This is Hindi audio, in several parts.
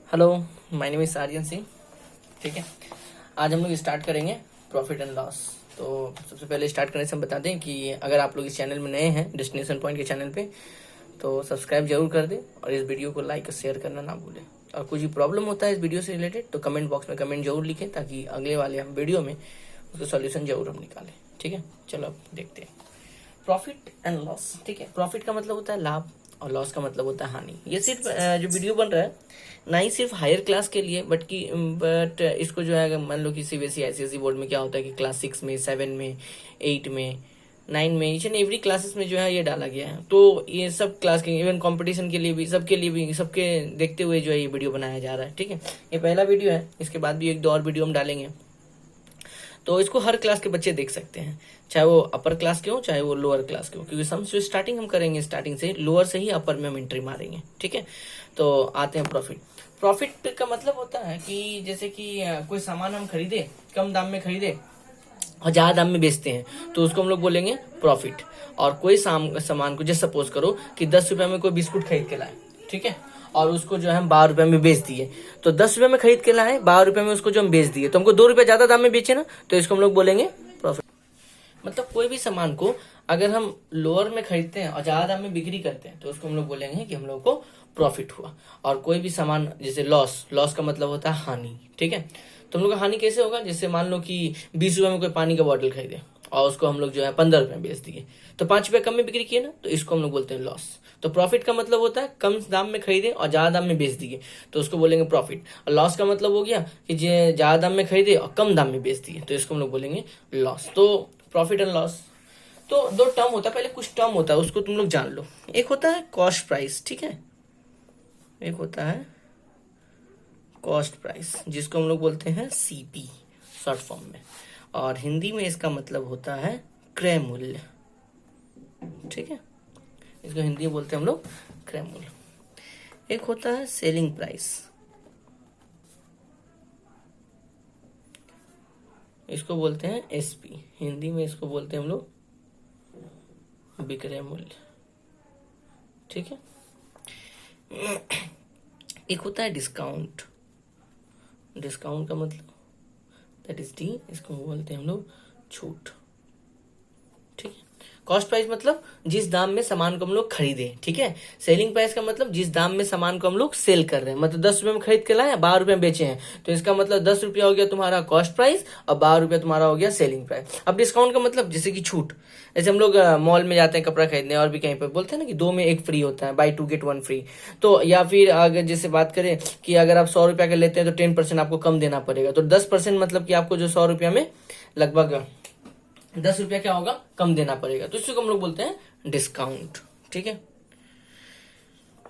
Hello, my name is Aryan Singh. ठीक है, आज हम लोग स्टार्ट करेंगे प्रॉफिट एंड लॉस। तो सबसे पहले स्टार्ट करने से हम बता दें कि अगर आप लोग इस चैनल में नए हैं, डेस्टिनेशन पॉइंट के चैनल पे, तो सब्सक्राइब जरूर कर दें और इस वीडियो को लाइक और शेयर करना ना भूलें। और कुछ भी प्रॉब्लम होता है इस वीडियो से रिलेटेड तो कमेंट बॉक्स में कमेंट जरूर लिखें, ताकि अगले वाले हम वीडियो में उसका सॉल्यूशन जरूर हम निकालें। ठीक है, चलो अब देखते हैं प्रॉफिट एंड लॉस। ठीक है, प्रॉफिट का मतलब होता है लाभ और लॉस का मतलब होता है हानि। ये सिर्फ जो वीडियो बन रहा है ना ही सिर्फ हायर क्लास के लिए, बट इसको जो है अगर मान लो कि सीबीएसई आईसीएसई बोर्ड में क्या होता है कि क्लास 6 में, 7 में, 8 में, 9 में, ईच एंड एवरी क्लासेस में जो है ये डाला गया है। तो ये सब क्लास के इवन कंपटीशन के लिए भी, सबके देखते हुए जो है ये वीडियो बनाया जा रहा है। ठीक है, ये पहला वीडियो है, इसके बाद भी एक दो और वीडियो हम डालेंगे, तो इसको हर क्लास के बच्चे देख सकते हैं, चाहे वो अपर क्लास के हो चाहे वो लोअर क्लास के हो, क्योंकि हम जो स्टार्टिंग हम करेंगे स्टार्टिंग से लोअर से ही अपर में हम एंट्री मारेंगे। ठीक है, तो आते हैं प्रॉफिट। प्रॉफिट का मतलब होता है कि जैसे कि कोई सामान हम खरीदे, कम दाम में खरीदे और ज्यादा दाम में बेचते हैं, तो उसको हम लोग बोलेंगे प्रॉफिट। और कोई सामान को जैसे सपोज करो कि 10 रुपए में कोई बिस्कुट खरीद के लाए, ठीक है, और उसको जो है हम 12 रुपए में बेच दिए। तो 10 रुपए में खरीद के लाए, 12 रुपए में उसको जो हम बेच दिए, तो हमको 2 रुपए ज्यादा दाम में बेचे ना, तो इसको हम लोग बोलेंगे प्रॉफिट। मतलब कोई भी सामान को अगर हम लोअर में खरीदते हैं और ज्यादा दाम में बिक्री करते हैं, तो उसको हम लोग बोलेंगे कि हम लोग को प्रॉफिट हुआ। और कोई भी सामान जैसे लॉस, लॉस का मतलब होता है हानि। ठीक है, तो हम लोग का हानि कैसे होगा, जैसे मान लो कि 20 रुपए में कोई पानी का बॉटल खरीदे और उसको हम लोग जो है 15 रुपए में बेच दिए, तो 5 रुपए कम में बिक्री किए ना, तो इसको हम लोग बोलते हैं लॉस। तो प्रॉफिट का मतलब होता है कम दाम में खरीदे और ज्यादा दाम में बेच दिए, तो उसको बोलेंगे प्रॉफिट। और लॉस का मतलब हो गया कि ज्यादा दाम में खरीदे और कम दाम में बेच दिए, तो इसको हम लोग बोलेंगे लॉस। तो प्रॉफिट एंड लॉस, तो दो टर्म होता है, पहले कुछ टर्म होता है उसको तुम लोग जान लो। एक होता है कॉस्ट प्राइस, ठीक है, एक होता है कॉस्ट प्राइस, जिसको हम लोग बोलते हैं सीपी शॉर्ट फॉर्म में, और हिंदी में इसका मतलब होता है क्रय मूल्य। ठीक है, इसको हिंदी में बोलते हैं हम लोग क्रय मूल्य। एक होता है सेलिंग प्राइस, इसको बोलते हैं एसपी, हिंदी में इसको बोलते हैं हम लोग विक्रय मूल्य। ठीक है, एक होता है डिस्काउंट, डिस्काउंट का मतलब दैट इज डी, इसको बोलते हैं हम लोग छूट। ठीक है, कॉस्ट प्राइस मतलब जिस दाम में सामान को हम लोग खरीदे। ठीक है, सेलिंग प्राइस का मतलब जिस दाम में सामान को हम लोग सेल कर रहे हैं, मतलब 10 रुपए में खरीद के लाए, 12 रुपए में बेचे हैं, तो इसका मतलब 10 रुपया हो गया तुम्हारा कॉस्ट प्राइस और 12 रुपया तुम्हारा हो गया सेलिंग प्राइस। अब डिस्काउंट का मतलब जैसे कि छूट, जैसे हम लोग मॉल में जाते हैं कपड़ा खरीदने और भी कहीं पर बोलते हैं ना कि 2 में 1 फ्री होता है, बाई 2 गेट 1 फ्री। तो या फिर अगर जैसे बात करें कि अगर आप 100 रुपया का लेते हैं तो 10% आपको कम देना पड़ेगा, तो 10% मतलब कि आपको जो 100 रुपया में लगभग 10 रुपया क्या होगा, कम देना पड़ेगा, तो इसी को हम लोग बोलते हैं डिस्काउंट। ठीक है,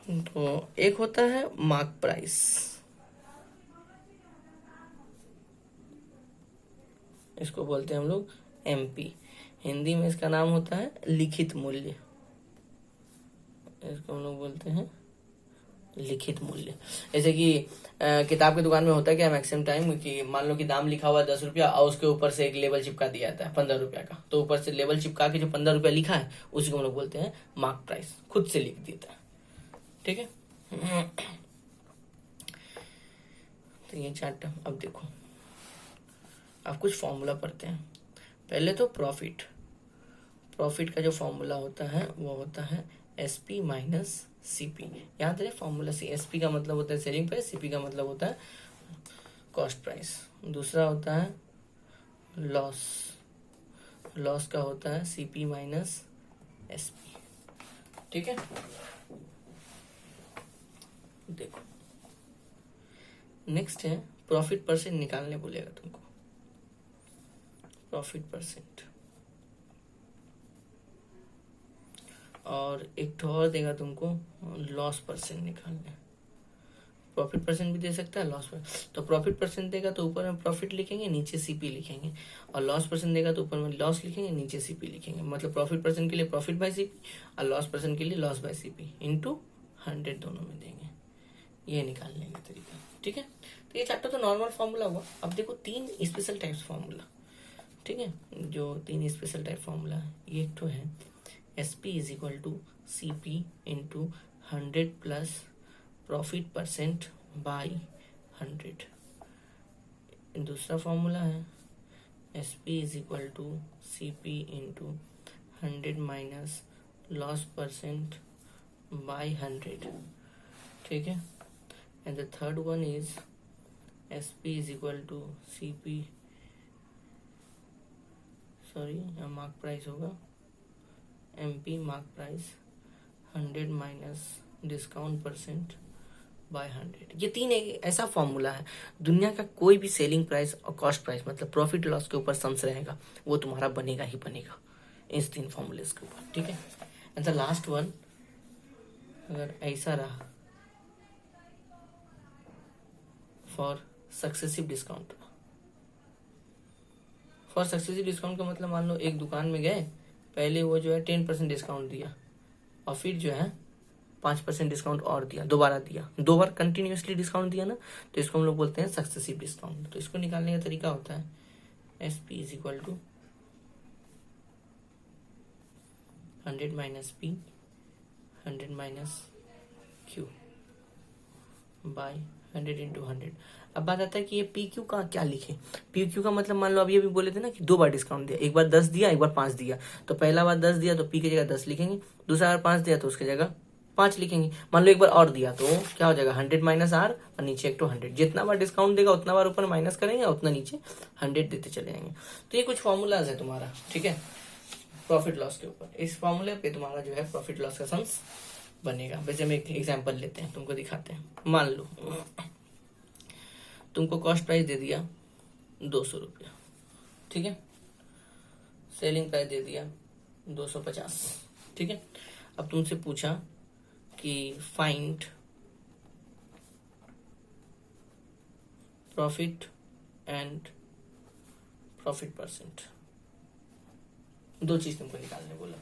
तो एक होता है मार्क प्राइस, इसको बोलते हैं हम लोग एमपी, हिंदी में इसका नाम होता है लिखित मूल्य, इसको हम लोग बोलते हैं लिखित मूल्य। जैसे कि किताब की दुकान में होता है क्या मैक्सिमम टाइम कि मान लो कि दाम लिखा हुआ है 10 रुपया और उसके ऊपर से एक लेबल चिपका दिया जाता है 15 रुपया का, तो ऊपर से लेबल चिपका के जो 15 रुपया लिखा है उसी को हम लोग बोलते हैं मार्क प्राइस, खुद से लिख देता है। ठीक है, तो ये 4 टर्म। अब देखो, अब कुछ फॉर्मूला पढ़ते हैं। पहले तो प्रॉफिट, प्रॉफिट का जो फॉर्मूला होता है वो होता है एसपी माइनस सीपी। याद रहे फॉर्मूला से, एसपी का मतलब होता है सेलिंग प्राइस, सीपी का मतलब होता है कॉस्ट प्राइस। दूसरा होता है लॉस, लॉस का होता है सीपी माइनस एसपी। ठीक है, देखो नेक्स्ट है प्रॉफिट परसेंट निकालने बोलेगा तुमको, प्रॉफिट परसेंट, और एक तो और देगा तुमको लॉस परसेंट निकालने। प्रॉफिट परसेंट भी दे सकता है, लॉस पर। तो प्रॉफिट परसेंट देगा तो ऊपर में प्रॉफिट लिखेंगे, नीचे सीपी लिखेंगे, और लॉस परसेंट देगा तो ऊपर में लॉस लिखेंगे, नीचे सीपी लिखेंगे। मतलब प्रॉफिट परसेंट के लिए प्रॉफिट बाय सीपी और लॉस परसेंट के लिए लॉस बाय सीपी इंटू 100 दोनों में देंगे, ये निकालने का तरीका। ठीक है, तो ये 4 तो नॉर्मल फॉर्मूला हुआ। अब देखो 3 स्पेशल टाइप्स फॉर्मूला। ठीक है, जो 3 स्पेशल टाइप फॉर्मूला है, ये एक तो है SP is equal to CP into 100 plus profit percent by 100। दूसरा फॉर्मूला है SP is equal to CP into 100 minus loss percent by 100, ठीक है। And the third one is SP is equal to CP, sorry यहाँ मार्क प्राइस होगा MP mark price 100 minus discount percent by 100। ये तीन एक ऐसा फॉर्मूला है, दुनिया का कोई भी सेलिंग प्राइस और कॉस्ट प्राइस मतलब प्रॉफिट लॉस के ऊपर सम्स रहेगा वो तुम्हारा बनेगा ही बनेगा इस तीन फॉर्मूलेस के ऊपर, ठीक है। एंड द लास्ट वन अगर ऐसा रहा for successive discount. For successive discount का मतलब मान लो एक दुकान में गए, पहले वो जो है 10% डिस्काउंट दिया और फिर जो है 5% डिस्काउंट और दिया, दोबारा दिया, 2 बार कंटिन्यूसली डिस्काउंट दिया ना, तो इसको हम लोग बोलते हैं सक्सेसिव डिस्काउंट। तो इसको निकालने का तरीका होता है SP is equal to 100 minus P 100 minus Q by 100 into 100। अब बात आता है कि ये PQ का क्या लिखे। PQ का मतलब मान लो अभी अभी बोले थे ना कि 2 बार डिस्काउंट दिया, एक बार 10 दिया एक बार 5 दिया, तो पहला बार 10 दिया तो P की जगह 10 लिखेंगे, दूसरा बार 5 दिया तो उसकी जगह 5 लिखेंगे। मान लो एक बार और दिया तो क्या हो जाएगा 100 माइनस R और नीचे एक तो 100, जितना बार डिस्काउंट देगा उतना बार ऊपर माइनस करेंगे उतना नीचे 100 देते चले जाएंगे। तो ये कुछ फॉर्मूलाज है तुम्हारा, ठीक है, प्रॉफिट लॉस के ऊपर। इस फॉर्मूले पे तुम्हारा जो है प्रॉफिट लॉस का सम्स बनेगा। वैसे हम एक एग्जाम्पल लेते हैं, तुमको दिखाते हैं। मान लो तुमको कॉस्ट प्राइस दे दिया 200 रुपया, ठीक है, सेलिंग प्राइस दे दिया 250, ठीक है। अब तुमसे पूछा कि find profit and profit percent, 2 चीज तुमको निकालने बोला,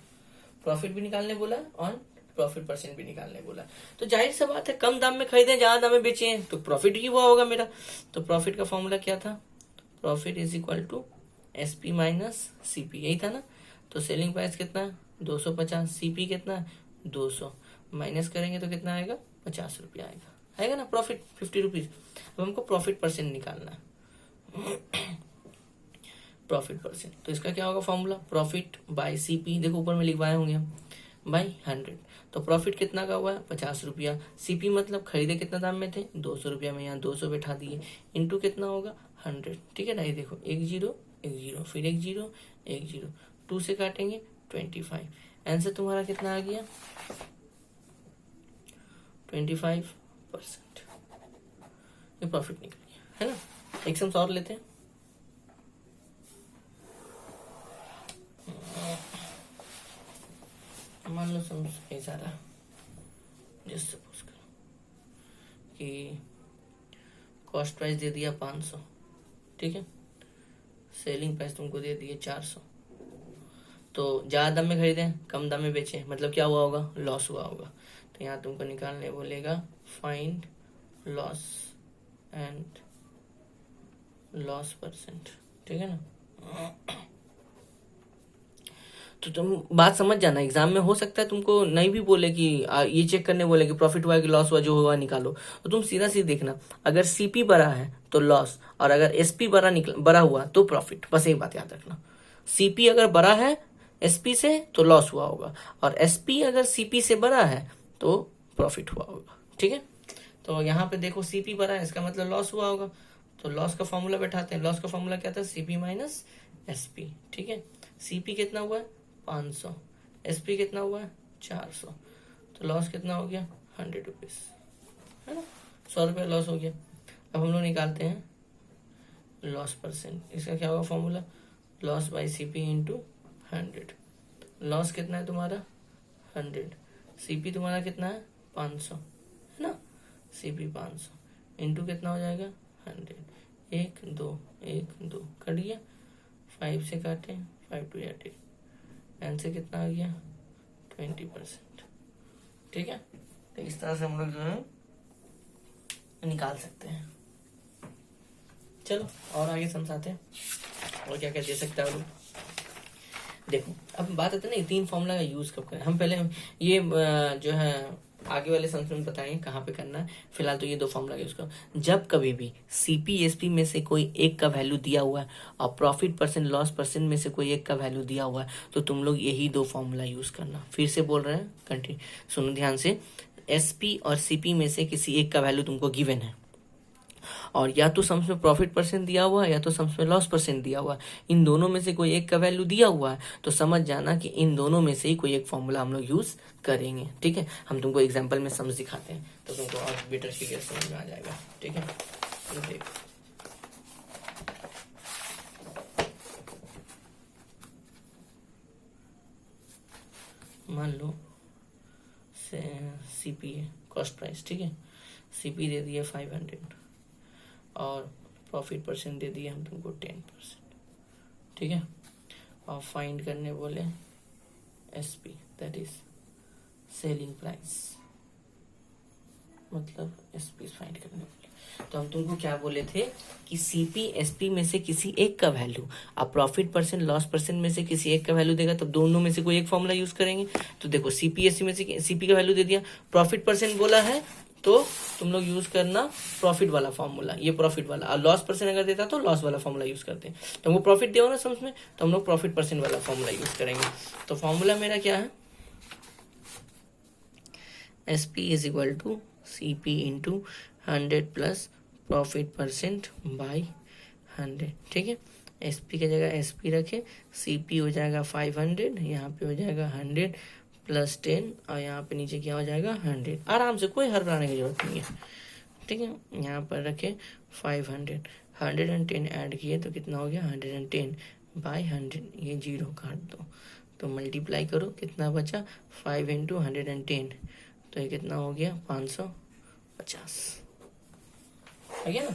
प्रॉफिट भी निकालने बोला और प्रॉफिट परसेंट भी निकालने बोला। तो जाहिर सा बात है कम दाम में खरीदे ज्यादा दाम में बेचे हैं तो प्रॉफिट ही हुआ होगा मेरा। तो प्रॉफिट का फॉर्मूला क्या था, profit is equal to SP minus CP, यही था ना। तो सेलिंग प्राइस कितना 250, CP कितना 200, माइनस करेंगे तो कितना आएगा 50 रुपया आएगा ना, प्रॉफिट 50 रुपीज। अब हमको प्रॉफिट परसेंट निकालना है प्रॉफिट परसेंट। तो इसका क्या होगा फॉर्मूला, प्रॉफिट बाय CP, देखो ऊपर में लिखवाए होंगे हम, बाई 100। तो प्रॉफिट कितना का हुआ है 50 रुपया, CP मतलब खरीदे कितना दाम में थे 200 रुपया में, यहाँ 200 बैठा दिए, इंटू कितना होगा 100, ठीक है ना। ये देखो 1 0 1 0 फिर 1 0 1 0, 2 से काटेंगे 25। आंसर तुम्हारा कितना आ गया 25%। ये प्रॉफिट निकल गया, है ना। एक सम्स और लेते हैं। मान लो सम्स ऐसा रहा, जस्ट सपोज करो कि कॉस्ट प्राइस दे दिया 500, ठीक है, सेलिंग प्राइस तुमको दे दिए 400। तो ज्यादा दाम में खरीदे कम दाम में बेचे, मतलब क्या हुआ होगा, लॉस हुआ होगा। तो यहाँ तुमको निकालने बोलेगा find loss and loss percent, ठीक है ना। तो तुम बात समझ जाना, एग्जाम में हो सकता है तुमको नहीं भी बोले कि ये चेक करने बोले कि प्रॉफिट हुआ कि लॉस हुआ, जो हुआ निकालो। तो तुम सीधा सीधा देखना, अगर CP बड़ा है तो लॉस, और अगर SP बड़ा हुआ तो प्रॉफिट। बस एक बात याद रखना, CP अगर बड़ा है SP से तो लॉस हुआ होगा, और SP अगर CP से बड़ा है तो प्रॉफिट हुआ होगा, ठीक है। तो यहाँ पे देखो CP बड़ा है, इसका मतलब लॉस हुआ होगा। तो लॉस का फॉर्मूला बैठाते हैं, लॉस का फॉर्मूला क्या था, CP माइनस SP, ठीक है। CP कितना हुआ है 500, SP कितना हुआ है 400, तो लॉस कितना हो गया 100 रुपीज, है ना, 100 रुपया लॉस हो गया। अब हम लोग निकालते हैं लॉस परसेंट। इसका क्या होगा formula, loss by CP into 100। Loss कितना है तुम्हारा 100, CP तुम्हारा कितना है 500, है ना, CP 500 इंटू कितना हो जाएगा 100, 1 2 1 2 कट गया, 5 से काटे 5 2 8, आंसर कितना आ गया 20%, ठीक है। तो इस तरह से हम लोग जो है निकाल सकते हैं। चलो और आगे समझाते हैं और क्या क्या दे सकता है लोग। देखो अब बात आती है ना 3 फॉर्मूला का यूज कब करें। हम पहले ये जो है आगे वाले सम्स में बताएंगे कहाँ पे करना है। फिलहाल तो ये दो फॉर्मूला यूज करो। जब कभी भी सीपीएसपी में से कोई एक का वैल्यू दिया हुआ है और प्रॉफिट परसेंट लॉस परसेंट में से कोई एक का वैल्यू दिया हुआ है तो तुम लोग यही दो फॉर्मूला यूज करना। फिर से बोल रहे हैं, कंटिन्यू सुनो ध्यान से। एसपी और सीपी में से किसी एक का वैल्यू तुमको गिवन है और या तो सम्स में प्रॉफिट परसेंट दिया हुआ है या तो सम्स में लॉस परसेंट दिया हुआ है। इन दोनों में से कोई एक का वैल्यू दिया हुआ है तो समझ जाना कि इन दोनों में से ही कोई एक फॉर्मूला हम लोग यूज करेंगे। ठीक है, हम तुमको एग्जाम्पल में सम्स दिखाते हैं तो तुमको और बेटर फिगर समझ में आ जाएगा। ठीक है, तो देखो मान लो सीपी है कॉस्ट प्राइस। ठीक है, सीपी दे दिया 500 और प्रॉफिट परसेंट दे दिया हम तुमको 10%। ठीक है, और फाइंड करने बोले SP that is selling price, मतलब एसपी फाइंड करने बोले। तो हम तुमको क्या बोले थे कि सीपी एसपी में से किसी एक का वैल्यू अब प्रॉफिट परसेंट लॉस परसेंट में से किसी एक का वैल्यू देगा तब दोनों में से कोई एक फॉर्मूला यूज करेंगे। तो देखो सीपी एसपी में से सीपी का वैल्यू दे दिया, प्रॉफिट परसेंट बोला है तो तुम लोग यूज करना प्रॉफिट वाला फॉर्मूला, ये प्रॉफिट वाला। और लॉस परसेंट अगर देता तो लॉस वाला फॉर्मूला यूज करते हैं। तो हमको प्रॉफिट दिया हो ना सम्स में तो हम लोग प्रॉफिट परसेंट वाला फॉर्मूला यूज करेंगे। तो फॉर्मूला मेरा क्या है, SP is equal to CP into 100 plus profit percent by 100। ठीक है, एसपी की जगह एसपी रखे, सीपी हो जाएगा 500, यहाँ पे हो जाएगा 100 प्लस 10 और यहाँ पे नीचे क्या हो जाएगा 100। आराम से, कोई हड़बड़ाने की जरूरत नहीं है। ठीक है, यहाँ पर रखे 500, 110 ऐड किए तो कितना हो गया 110 बाई 100, ये जीरो काट दो तो मल्टीप्लाई करो कितना बचा 5 इंटू 110 तो ये कितना हो गया 550 है क्या ना।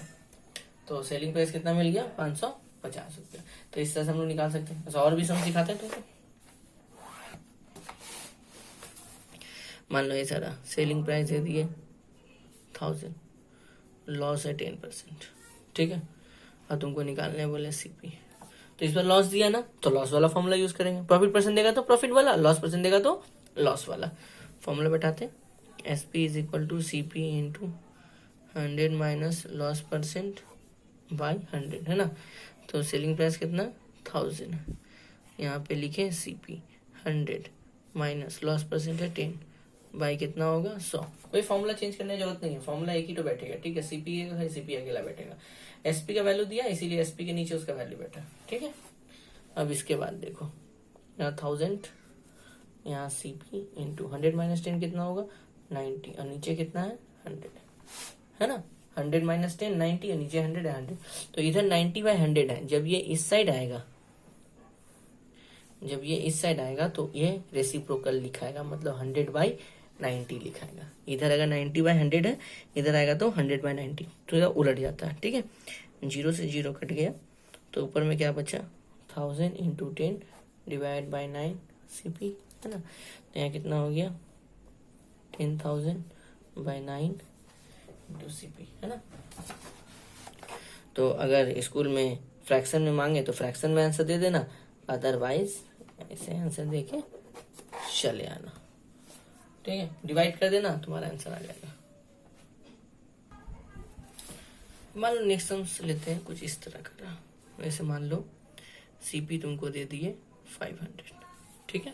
तो सेलिंग प्राइस कितना मिल गया 550 रुपया। तो इस तरह से हम लोग निकाल सकते हैं। और भी सम सिखाते हैं तुमको। मान लो ये सारा सेलिंग प्राइस दे दिए 1000, लॉस है 10%। ठीक है, और तुमको निकालने बोले सीपी, तो इस पर लॉस दिया ना तो लॉस वाला फॉर्मूला यूज करेंगे। प्रॉफिट परसेंट देगा तो प्रॉफिट वाला, लॉस परसेंट देगा तो लॉस वाला। फॉर्मूला बैठाते SP is equal to CP into 100 minus loss percent by 100 है ना। तो सेलिंग प्राइस कितना 1000, यहाँ पे लिखे सीपी 100 माइनस लॉस परसेंट है 10 बाई कितना होगा 100। कोई फॉर्मूला चेंज करने की जरूरत नहीं है, फॉर्मूला एक ही तो बैठेगा। ठीक है, सीपी है सीपी अकेला बैठेगा। एसपी का वैल्यू दिया इसीलिए एसपी के नीचे उसका वैल्यू बैठा। ठीक है, अब इसके बाद देखो यहाँ 1000, यहाँ सीपी इंटू 100 माइनस 10 कितना होगा 90 और नीचे कितना है 100 है ना। 100 माइनस 10 90 और नीचे 100 है 100। तो इधर 90 बाई 100 है। जब ये इस साइड आएगा, जब ये इस साइड आएगा तो ये रेसिप्रोकल लिखाएगा, मतलब 100 बाई 90 लिखाएगा। इधर अगर 90 बाई 100 है, इधर आएगा तो 100 बाई 90, तो इधर उलट जाता है। ठीक है, 0 से 0 कट गया तो ऊपर में क्या बचा 1000 इंटू 10 डिवाइड बाई 9 सीपी है ना। तो यहाँ कितना हो गया 10,000 बाई 9 इंटू सीपी है ना। तो अगर स्कूल में फ्रैक्शन में मांगे तो फ्रैक्शन में आंसर दे देना, अदरवाइज ऐसे आंसर देके चले आना। ठीक है, डिवाइड कर देना तुम्हारा आंसर आ जाएगा। मान लो नेक्स्ट सम्स लेते हैं कुछ इस तरह का। वैसे मान लो सीपी तुमको दे दिए 500। ठीक है,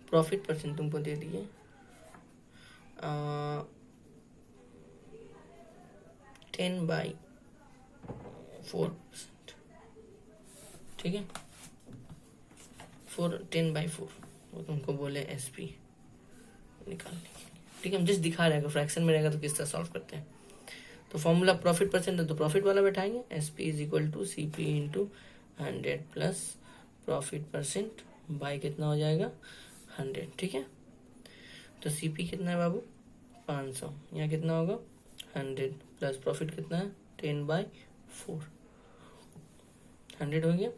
प्रॉफिट परसेंट तुमको दे दिए 10/4%। ठीक है, 10/4 वो तुमको बोले एसपी निकालने के लिए। ठीक है, हम जस्ट दिखा रहे हैं, फ्रैक्शन में रहेगा तो किस तरह सॉल्व करते हैं। तो फॉर्मूला प्रॉफिट परसेंट है तो प्रॉफिट वाला बैठाएंगे, SP is equal to CP into 100 plus profit percent by कितना हो जाएगा 100। ठीक है, तो सीपी कितना है बाबू 500, यहाँ कितना होगा 100 प्लस प्रॉफिट कितना है 10/4, 100 हो गया।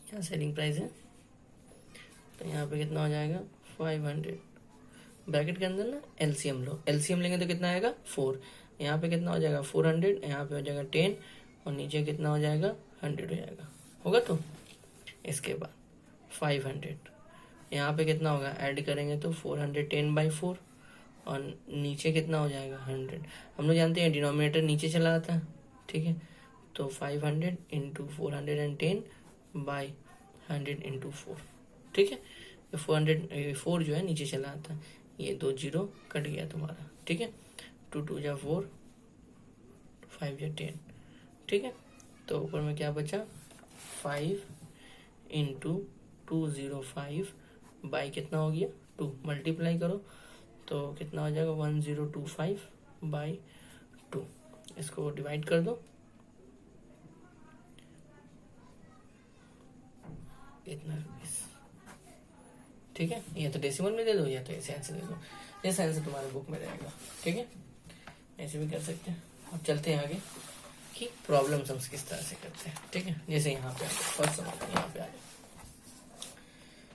यहाँ सेलिंग प्राइस है तो यहाँ पे कितना हो जाएगा 500, ब्रैकेट के अंदर ना एलसीएम लो, एलसीएम लेंगे तो कितना आएगा 4, यहाँ पे कितना हो जाएगा 400, यहाँ पे हो जाएगा 10 और नीचे कितना हो जाएगा 100 हो जाएगा, होगा। तो इसके बाद 500 यहाँ पे कितना होगा, ऐड करेंगे तो 410/4 और नीचे कितना हो जाएगा 100। हम लोग जानते हैं डिनोमिनेटर नीचे चला आता है, ठीक है। तो 500 इंटू 410/100 इंटू 4, ठीक है। 4 जो है नीचे चला आता है, ये 2 जीरो कट गया तुम्हारा, ठीक है। 2 2 जा 4, 5 जा 10, ठीक है। तो ऊपर में क्या बचा, 5 इंटू 205 बाई कितना हो गया 2, मल्टीप्लाई करो तो कितना हो जाएगा 1025/2। इसको डिवाइड कर दो, इतना रुपीस, ठीक है। या तो डेसिमल में दे दो या तो ऐसे आंसर दे दो, जैसा आंसर तुम्हारे बुक में रहेगा, ठीक है। ऐसे भी कर सकते हैं। अब चलते हैं आगे कि प्रॉब्लम्स हम किस तरह से करते हैं, ठीक है। जैसे यहाँ पे फर्स्ट सवाल यहाँ पे आ जाए,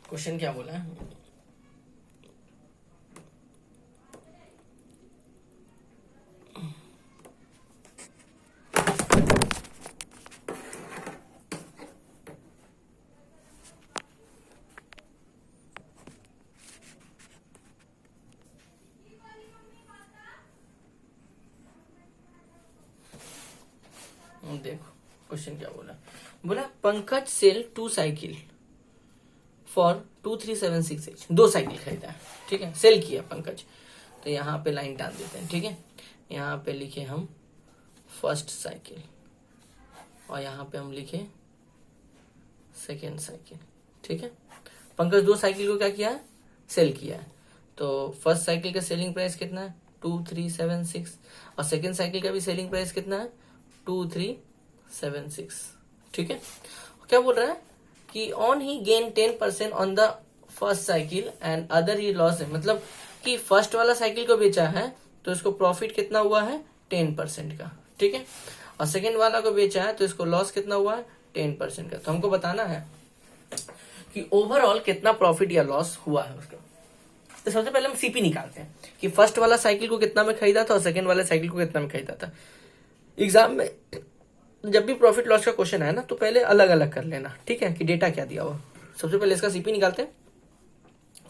क्वेश्चन क्या बोला है, देखो क्वेश्चन क्या बोला, बोला Pankaj sell 2 cycle for 2376, 2 cycle खरीदा है, ठीक है, सेल किया पंकज। तो यहाँ पे लाइन डाल देते हैं, ठीक है। यहाँ पे लिखे हम फर्स्ट साइकिल और यहाँ पे हम लिखे सेकेंड साइकिल, ठीक है। पंकज 2 साइकिल को क्या किया है, सेल किया है। तो फर्स्ट साइकिल का सेलिंग प्राइस कितना है 2376 और सेकेंड साइकिल का भी सेलिंग प्राइस कितना है 2376, ठीक है। क्या बोल रहा है कि on he gain 10% on the first cycle and other he loss है, मतलब कि फर्स्ट वाला साइकिल को बेचा है तो इसको प्रॉफिट कितना हुआ है 10% का, ठीक है। और सेकेंड वाला को बेचा है तो इसको लॉस कितना हुआ है 10% का। तो हमको बताना है कि ओवरऑल कितना प्रॉफिट या लॉस हुआ है उसका। तो सबसे पहले हम सीपी निकालते हैं कि फर्स्ट वाला साइकिल को कितना में खरीदा था और सेकेंड वाला साइकिल को कितना में खरीदा था। एग्जाम में जब भी प्रॉफिट लॉस का क्वेश्चन है ना तो पहले अलग अलग कर लेना, ठीक है, कि डेटा क्या दिया हुआ। सबसे पहले इसका सीपी निकालते हैं।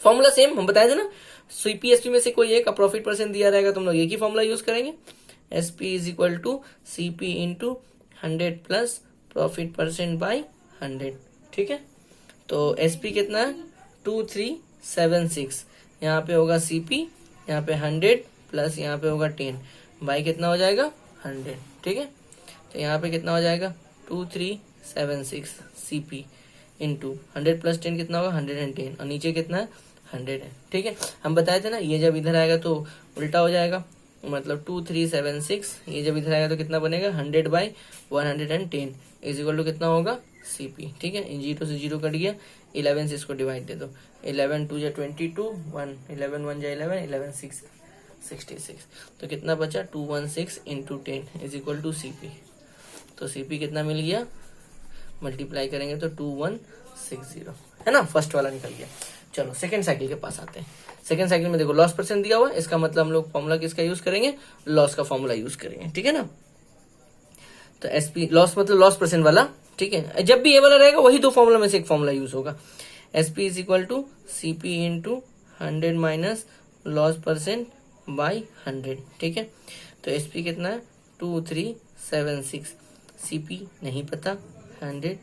फॉर्मूला सेम हम बताए थे ना, सीपी एसपी में से कोई एक का प्रॉफिट परसेंट दिया रहेगा तो हम लोग एक ही फॉर्मूला यूज करेंगे, SP is equal to CP into 100 plus profit percent by 100, ठीक है। तो एसपी कितना है 2376, यहाँ पे होगा सीपी, यहाँ पे 100 प्लस यहाँ पे होगा 10 बाई कितना हो जाएगा 100, ठीक है। तो यहाँ पे कितना हो जाएगा 2376 सीपी इंटू 100 प्लस 10 कितना होगा 110 और नीचे कितना है 100 है, ठीक है। हम बताए थे ना ये जब इधर आएगा तो उल्टा हो जाएगा, मतलब 2376 ये जब इधर आएगा तो कितना बनेगा 100/110 इज इक्वल टू कितना होगा सीपी, ठीक है। 0 से 0 कट गया, 11 से इसको डिवाइड दे दो, 11 2 जा 22, 1 11 1 जा 11, 11 6 66, तो कितना बचा 216 into 10 is equal to CP. तो सीपी कितना मिल गया, मल्टीप्लाई करेंगे तो 2160, है ना, फर्स्ट वाला निकल गया। चलो सेकंड साइकिल के पास आते हैं। सेकंड साइकिल में देखो लॉस परसेंट दिया हुआ है, इसका मतलब हम लोग फॉर्मूला किसका यूज करेंगे, लॉस का फॉर्मूला यूज करेंगे, ठीक है ना। तो एसपी लॉस मतलब लॉस परसेंट वाला, ठीक है। जब भी ये वाला रहेगा वही दो फॉर्मूला में से एक फॉर्मूला यूज होगा। SP is equal to CP into 100 minus loss percent by 100, ठीक है। तो एसपी कितना है 2376, सीपी नहीं पता 100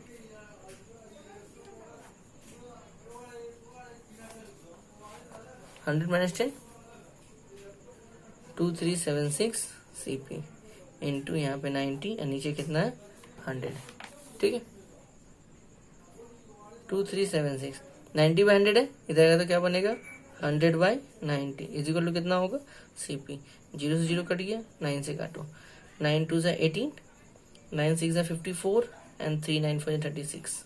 माइनस 10 2376 सीपी इंटू यहाँ पे 90 और नीचे कितना है 100, ठीक है। 2376 90/100 है, इधर आएगा तो क्या बनेगा 100/90 इज इक्वल टू कितना होगा सीपी। 0 से 0 कट गया, 9 से काटो, 9 2 से 18, 9 6 से 54 एंड 3 9 4 36,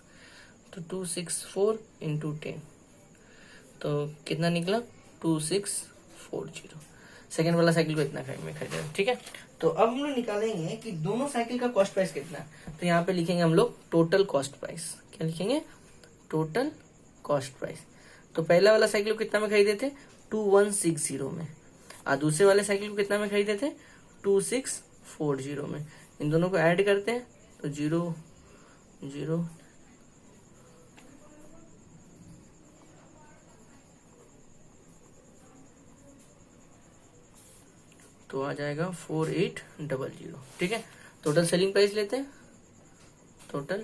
तो 264 इंटू 10, तो कितना निकला 2640। सेकेंड वाला साइकिल को इतना में खरीदा, ठीक है। तो अब हम लोग निकालेंगे कि दोनों साइकिल का कॉस्ट प्राइस कितना है। तो यहाँ पे लिखेंगे हम लोग टोटल कॉस्ट प्राइस, क्या लिखेंगे टोटल कॉस्ट प्राइस। तो पहला वाला साइकिल को कितना में खरीदे थे 2160 में, और दूसरे वाले साइकिल को कितना में खरीदे थे 2640 में। इन दोनों को ऐड करते हैं तो 0 0 तो आ जाएगा 4800। ठीक है, टोटल सेलिंग प्राइस लेते हैं। टोटल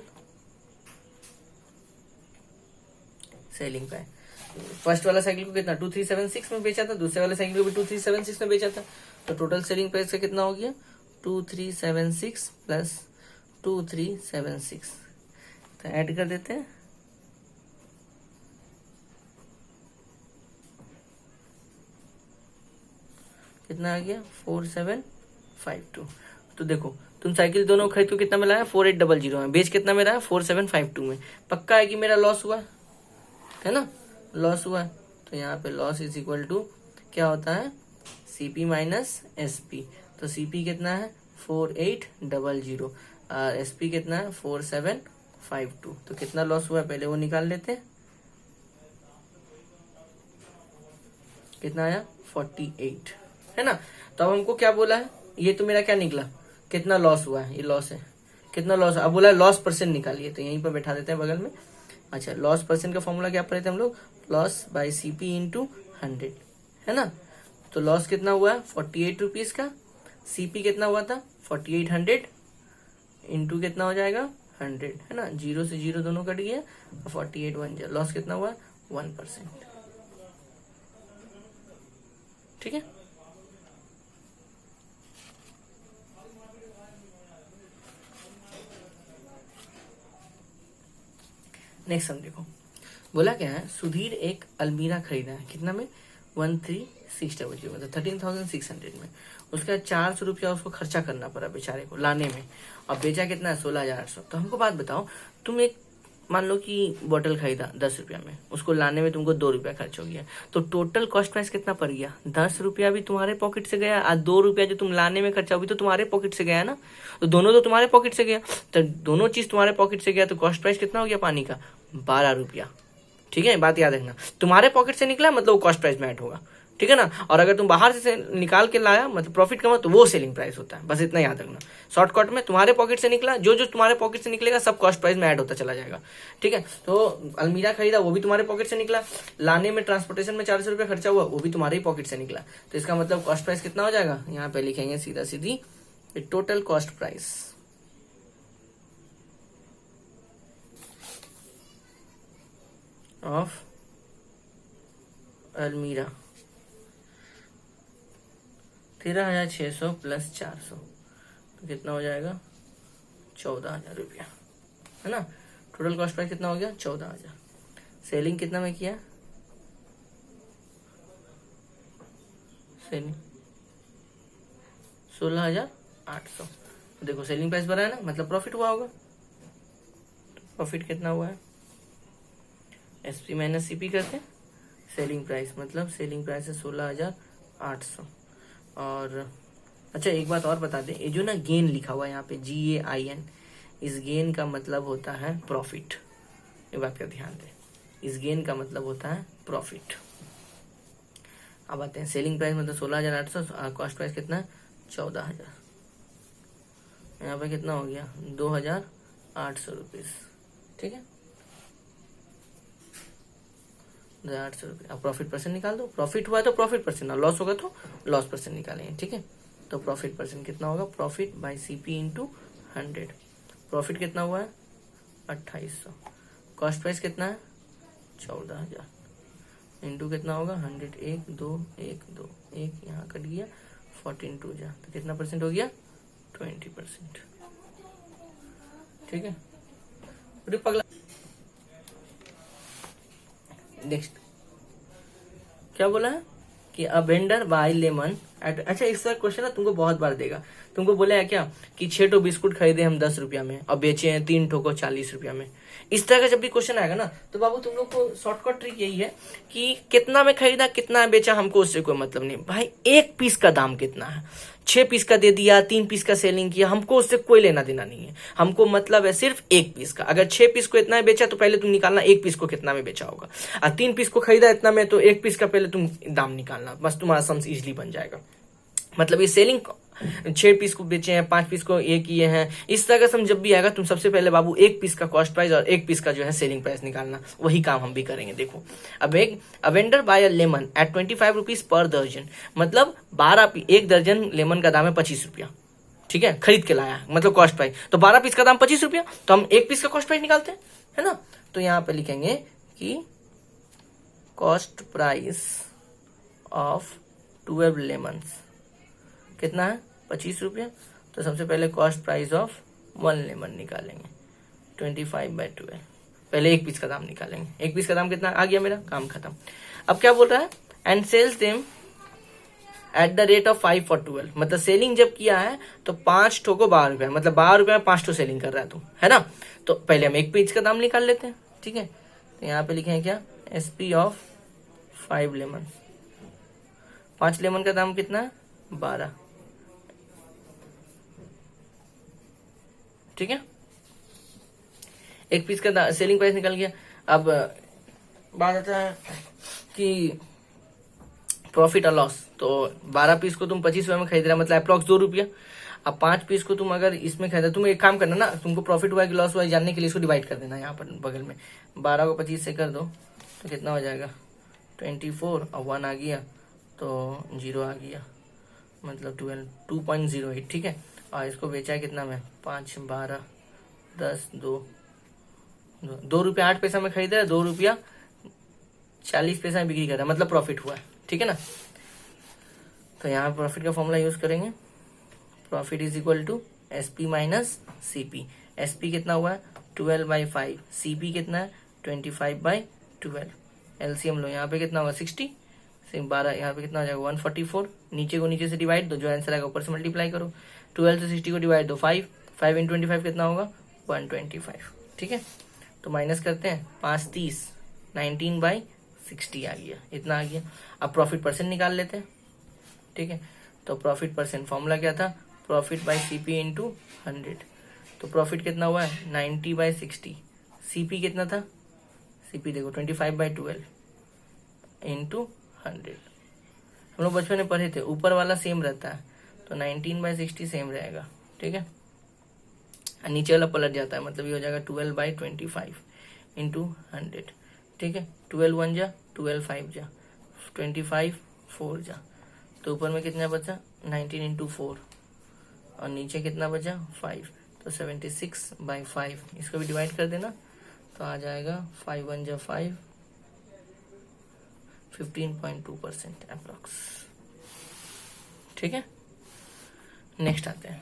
सेलिंग प्राइस, फर्स्ट वाला साइकिल को कितना 2376 में बेचा था, दूसरे वाले साइकिल को भी 2376 में बेचा था, तो टोटल सेलिंग प्राइस का कितना हो गया 2376 प्लस 2376, तो ऐड कर देते हैं। कितना आ गया 4752। तो देखो तुम साइकिल दोनों खरीद को कितना में लाया 4800 में, बेच कितना में रहा है 4752 में। पक्का है कि मेरा लॉस हुआ है ना, लॉस हुआ है। तो यहाँ पे लॉस इज इक्वल टू क्या होता है सीपी माइनस एसपी। तो सीपी कितना है 4800 और एसपी कितना है 4752। तो कितना लॉस हुआ पहले वो निकाल लेते हैं। कितना आया 48 है ना। तो अब हमको क्या बोला है, ये तो मेरा क्या निकला कितना लॉस हुआ है, ये लॉस है कितना लॉस है। अब बोला लॉस परसेंट निकालिए, तो यहीं पर बैठा देते हैं बगल में। अच्छा, लॉस परसेंट का फॉर्मूला क्या पढ़े थे हम लोग, लॉस बाय सीपी इंटू 100 है ना। तो लॉस कितना हुआ है 48 रुपीज का, सीपी कितना हुआ था 4800 इंटू कितना हो जाएगा 100 है ना, 0 से 0 दोनों कट गया, 48 बन जाए। लॉस कितना हुआ 1%। ठीक है, नेक्स्ट हम देखो, बोला क्या है सुधीर एक अलमीरा खरीदा है, कितना में 13600 मतलब 13600 में। उसका 400 रुपया उसको खर्चा करना पड़ा बेचारे को लाने में, और बेचा कितना है 16800। तो हमको बात बताओ, तुम एक मान लो कि बोतल खरीदा 10 रुपया में, उसको लाने में तुमको 2 रुपया खर्च हो गया, तो टोटल कॉस्ट प्राइस कितना पड़ गया 10 रुपया भी तुम्हारे पॉकेट से गया, और 2 रुपया जो तुम लाने में खर्चा हुआ तो तुम्हारे पॉकेट से गया ना। तो दोनों तो तुम्हारे पॉकेट से गया, तो दोनों चीज तुम्हारे पॉकेट से गया, तो कॉस्ट प्राइस कितना हो गया पानी का 12 रुपया। ठीक है, बात याद रखना, तुम्हारे पॉकेट से निकला मतलब वो कॉस्ट प्राइस में ऐड होगा। ठीक है ना, और अगर तुम बाहर से निकाल के लाया मतलब प्रॉफिट कमा, तो वो सेलिंग प्राइस होता है। बस इतना याद रखना, शॉर्टकट में तुम्हारे पॉकेट से निकला, जो जो तुम्हारे पॉकेट से निकलेगा सब कॉस्ट प्राइस में ऐड होता चला जाएगा। ठीक है, तो अलमीरा खरीदा वो भी तुम्हारे पॉकेट से निकला, लाने में ट्रांसपोर्टेशन में 400 रुपया खर्चा हुआ वो भी तुम्हारे ही पॉकेट से निकला। तो इसका मतलब कॉस्ट प्राइस कितना हो जाएगा, यहाँ पे लिखेंगे सीधा सीधी टोटल कॉस्ट प्राइस ऑफ अलमीरा 13,600 प्लस 400, तो कितना हो जाएगा 14,000 रुपया है ना। टोटल कॉस्ट प्राइस कितना हो गया 14,000। सेलिंग कितना में किया, सेलिंग 16,800। देखो सेलिंग प्राइस बढ़ा है ना, मतलब प्रॉफिट हुआ होगा। तो प्रॉफिट कितना हुआ है एसपी माइनस सीपी करते हैं, सेलिंग प्राइस मतलब सेलिंग प्राइस है 16,800। और अच्छा एक बात और बता दें, ये जो ना गेन लिखा हुआ है यहाँ पे GAIN, इस गेन का मतलब होता है प्रॉफिट। ये बात का ध्यान दें, इस गेन का मतलब होता है प्रॉफिट। अब आते हैं सेलिंग प्राइस मतलब 16,800, कॉस्ट प्राइस कितना है 14,000। यहाँ पे कितना हो गया 2,800 रुपीज। ठीक है 2,800 रुपये। अब प्रॉफिट परसेंट निकाल दो, प्रॉफिट हुआ है तो प्रॉफिट परसेंट, लॉस होगा तो लॉस परसेंट निकालेंगे। ठीक है, तो प्रॉफिट परसेंट कितना होगा, profit by CP into 100। Profit कितना हुआ है 2800, कॉस्ट प्राइस कितना है 14,000 इंटू कितना होगा 100, 1 2 1 2 1 यहाँ कट गया 14 2 जा, तो कितना परसेंट हो गया 20%। ठीक है, पगला नेक्स्ट क्या बोला है कि a vendor buy lemon at. अच्छा इसका क्वेश्चन ना तुमको बहुत बार देगा, तुमको बोला है क्या कि 6 ठो बिस्कुट खरीदे हम 10 रुपया में और बेचे हैं 3 ठो को 40 रुपया में। इस तरह का जब भी क्वेश्चन आएगा ना तो बाबू तुम लोग को शॉर्टकट ट्रिक यही है कि कितना में खरीदा कितना बेचा हमको उससे कोई मतलब नहीं भाई, एक पीस का दाम कितना है, 6 पीस का दे दिया 3 पीस का सेलिंग किया, हमको उससे कोई लेना देना नहीं है। हमको मतलब है सिर्फ 1 पीस का। अगर 6 पीस को इतना में बेचा तो पहले तुम निकालना 1 पीस को कितना में बेचा होगा, और 3 पीस को खरीदा इतना में तो 1 पीस का पहले तुम दाम निकालना, बस तुम्हारा सम्स इजिली बन जाएगा। मतलब ये सेलिंग 6 पीस को बेचे हैं, 5 पीस को ये किए हैं। इस तरह का सम जब भी आएगा तुम सबसे पहले बाबू 1 पीस का कॉस्ट प्राइस और 1 पीस का जो है सेलिंग प्राइस निकालना, वही काम हम भी करेंगे। देखो अब a vendor buy a lemon at 25 rupees per दर्जन, मतलब 1 दर्जन लेमन का दाम है 25 रुपया, ठीक है, खरीद के लाया मतलब कॉस्ट प्राइस, तो 12 पीस का दाम 25 रुपया, तो हम 1 पीस का कॉस्ट प्राइस निकालते हैं, है ना। तो यहाँ पे लिखेंगे कि कॉस्ट प्राइस ऑफ 12 लेमन्स कितना है 25 रुपया। तो सबसे पहले कॉस्ट प्राइस ऑफ 1 लेमन निकालेंगे 25/12, पहले 1 पीस का दाम निकालेंगे। 1 पीस का दाम कितना आ गया, मेरा काम खत्म। अब क्या बोल रहा है, and sells them at the rate of 5 for 12, मतलब सेलिंग जब किया है तो 5 ठो को 12 रुपया, मतलब 12 रुपया में 5 ठो सेलिंग कर रहा है तू, है ना। तो पहले हम 1 पीस का दाम निकाल लेते हैं, ठीक है। तो यहाँ पे लिखे हैं क्या, SP ऑफ 5 लेमन, 5 लेमन का दाम कितना है 12, ठीक है। 1 पीस का सेलिंग प्राइस निकल गया। अब बात आता है कि प्रॉफिट और लॉस। तो 12 पीस को तुम 25 रुपये में खरीद रहे हो, मतलब अप्रॉक्स 2 रुपया। अब 5 पीस को तुम अगर इसमें खरीदा, तुम एक काम करना ना, तुमको प्रॉफिट हुआ कि लॉस हुआ जानने के लिए इसको डिवाइड कर देना, यहाँ पर बगल में 12 को 25 से कर दो तो कितना हो जाएगा 24, और 1 आ गया तो 0 आ गया, मतलब 2.08, ठीक है। और इसको बेचा है कितना में 5, 12, 10, 2 रुपया 8 पैसा में खरीदा है, 2 रुपया 40 पैसा में बिक्री कर रहा है, मतलब प्रॉफिट हुआ है, ठीक है ना। तो यहाँ प्रॉफिट का फॉर्मूला यूज करेंगे, profit is equal to SP minus CP। SP कितना हुआ है 12/5, CP कितना है 25/12, LCM लो, यहाँ पे कितना होगा 60, 12, यहाँ पे कितना हो जाएगा 144, नीचे को नीचे से डिवाइड दो, जो आंसर आएगा ऊपर से मल्टीप्लाई करो, 12 से 60 को डिवाइड दो 5 × 25 कितना होगा 125, ठीक है। तो माइनस करते हैं 5 30, 19/60 आ गया, इतना आ गया। अब प्रॉफिट परसेंट निकाल लेते हैं, ठीक है। तो प्रॉफिट परसेंट फॉर्मूला क्या था, प्रॉफिट बाय CP इंटू 100। तो प्रॉफिट कितना हुआ है 90/60, CP कितना था, CP देखो 25/12 इंटू 100। हम लोग बचपन में पढ़े थे, ऊपर वाला सेम रहता है, तो 19/60 सेम रहेगा, ठीक है। नीचे वाला पलट जाता है, मतलब ये हो जाएगा 12/25 इंटू 100, ठीक है। 12 1 जा 12 5 जा 25 4 जा, तो ऊपर में कितना बचा 19 इंटू 4, और नीचे कितना बचा 5, तो 76/5, इसको भी डिवाइड कर देना तो आ जाएगा 5 1 जा 5, 15.2% अप्रॉक्स, ठीक है। नेक्स्ट आते हैं,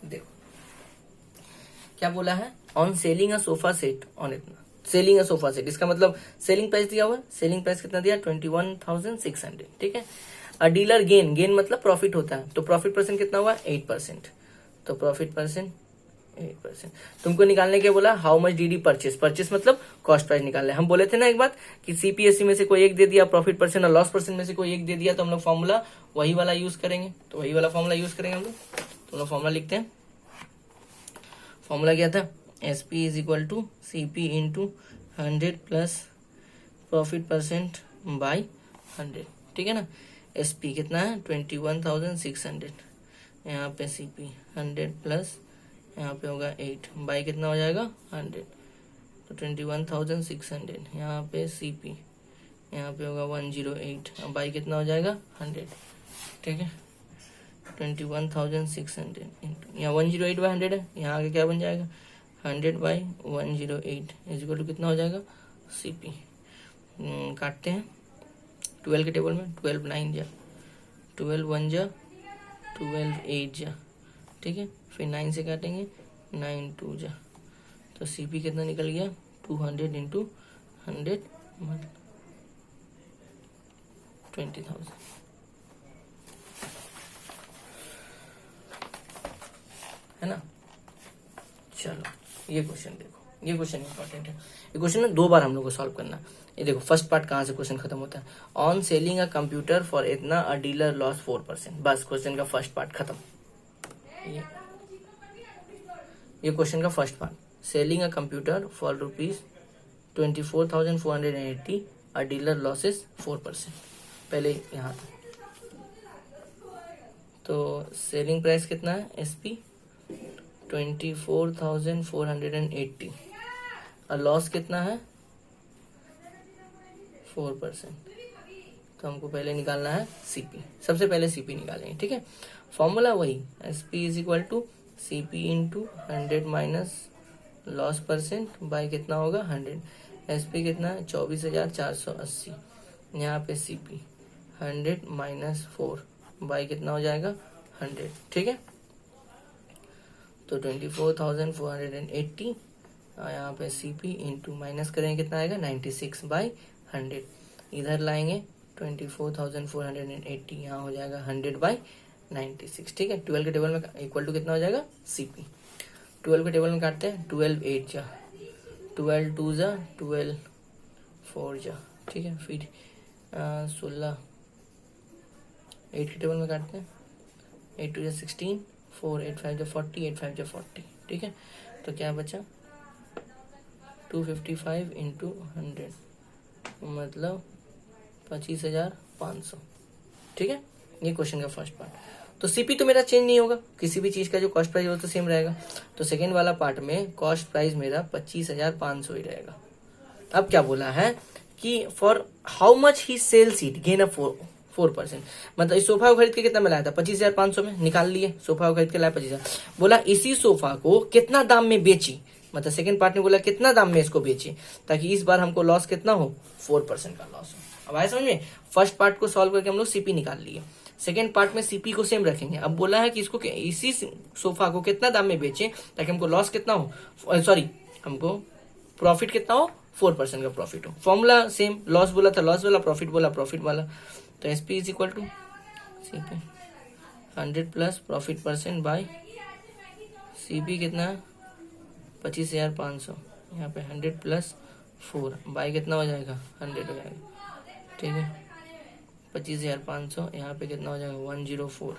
देखो क्या बोला है, on selling a sofa set on इतना, सेलिंग अ सोफा सेट, इसका मतलब सेलिंग प्राइस दिया हुआ है, सेलिंग प्राइस कितना दिया 21,600, ठीक है। अ डीलर गेन मतलब प्रॉफिट होता है, तो प्रॉफिट परसेंट कितना हुआ 8%, तो प्रॉफिट परसेंट 8%। तुमको निकालने के बोला हाउ मच डीडी परचेस मतलब कॉस्ट प्राइस निकालना है। हम बोले थे ना एक बात कि CPSC में से कोई एक दे दिया, प्रॉफिट परसेंट और लॉस परसेंट में से कोई एक दे दिया, तो हम लोग फॉर्मूला वही वाला यूज करेंगे, तो वही वाला फॉर्मूला यूज करेंगे हम लोग। तो लोग फॉर्मूला लिखते हैं, फॉर्मूला क्या था, SP is equal to CP into 100 plus profit percent by 100, ठीक है ना। SP कितना है 21,600, यहाँ पे CP 100 प्लस यहाँ पे होगा 8 बाई कितना हो जाएगा 100, तो 21,600, यहाँ पे CP यहाँ पे होगा 108, बाई कितना हो जाएगा 100, ठीक है। 21,600 यहाँ 108/100 है, यहाँ आगे क्या बन जाएगा 100/108 इज इक्वल टू कितना हो जाएगा CP। काटते हैं 12 के टेबल में, 12 9 जा 12 1 जा 12 8 जा, ठीक है। फिर 9 से काटेंगे 9 2 जा, तो CP कितना निकल गया 200 इंटू 100 20,000, है ना। चलो ये क्वेश्चन देखो, ये क्वेश्चन इंपॉर्टेंट है, ये क्वेश्चन ना 2 बार हम लोग को सॉल्व करना। ये देखो फर्स्ट पार्ट कहाँ से क्वेश्चन खत्म होता है, on selling a computer for इतना अ डीलर लॉस 4%, बस क्वेश्चन का फर्स्ट पार्ट खत्म। ये क्वेश्चन का first part, selling a computer for ₹24,480 a dealer losses 4%, पहले यहाँ था। तो सेलिंग प्राइस कितना है SP 24,480 और लॉस कितना है 4%। तो हमको पहले निकालना है CP, सबसे पहले CP निकालेंगे, ठीक है। फॉर्मूला वही SP is equal to CP into 100 minus loss percent by कितना होगा 100। SP कितना है 24,480, यहाँ पे CP 100 माइनस 4 बाई कितना हो जाएगा 100, ठीक है। तो 24,480 यहाँ पे CP इंटू माइनस करेंगे कितना आएगा 96 बाई 100, इधर लाएंगे 24,480 यहाँ हो जाएगा 100 बाई 96, ठीक है। 12 के टेबल में इक्वल टू कितना हो जाएगा CP। 12 के टेबल में काटते हैं 12 8 जा 12 2 जा 12 4 जा, ठीक है। फिर 16 8 के टेबल में काटते हैं 8 2 जा 16 4 8 5 जा 40 8 5 जा 40, ठीक है। तो क्या बचा 255 इंटू 100 मतलब 25,500, ठीक है। ये क्वेश्चन का फर्स्ट पार्ट। तो CP तो मेरा चेंज नहीं होगा, किसी भी चीज का जो कॉस्ट प्राइस हो तो सेम रहेगा। तो सेकेंड वाला पार्ट में कॉस्ट प्राइस मेरा 25,500 ही रहेगा। अब क्या बोला है कि for how much he sells it gain a 4%, मतलब इस सोफा को खरीद के कितना में लाया था 25,500 में, निकाल लिए सोफा को खरीद के लाया 25,000। बोला इसी सोफा को कितना दाम में बेची, मतलब सेकंड पार्ट ने बोला कितना दाम में इसको बेचे, ताकि इस बार हमको लॉस कितना हो 4% का लॉस हो। अब आए समझ में। फर्स्ट पार्ट को सॉल्व करके हम लोग CP निकाल लिए, सेकेंड पार्ट में CP को सेम रखेंगे। अब बोला है कि इसको इसी सोफा को कितना दाम में बेचे ताकि हमको लॉस कितना हो, सॉरी हमको प्रॉफिट कितना हो 4% का प्रॉफिट हो। फॉर्मूला सेम, लॉस बोला था लॉस वाला, प्रॉफिट बोला प्रॉफिट वाला। तो SP is equal to CP 100 plus profit percent by CP कितना है 25,500, यहाँ पे 100 प्लस 4 बाई कितना हो जाएगा 100 हो जाएगा, ठीक है। 25,500 यहाँ पे कितना हो जाएगा 104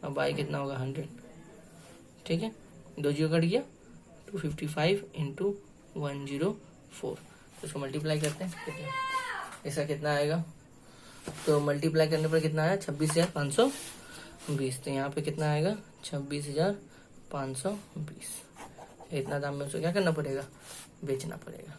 और बाई कितना होगा 100, ठीक है। 2 जीरो कट गया 255 इंटू 104, तो इसको मल्टीप्लाई करते हैं कितना, इसका कितना आएगा। तो मल्टीप्लाई करने पर कितना आया 26,520, तो यहाँ पे कितना आएगा 26,520। इतना दाम में उसको क्या करना पड़ेगा बेचना पड़ेगा।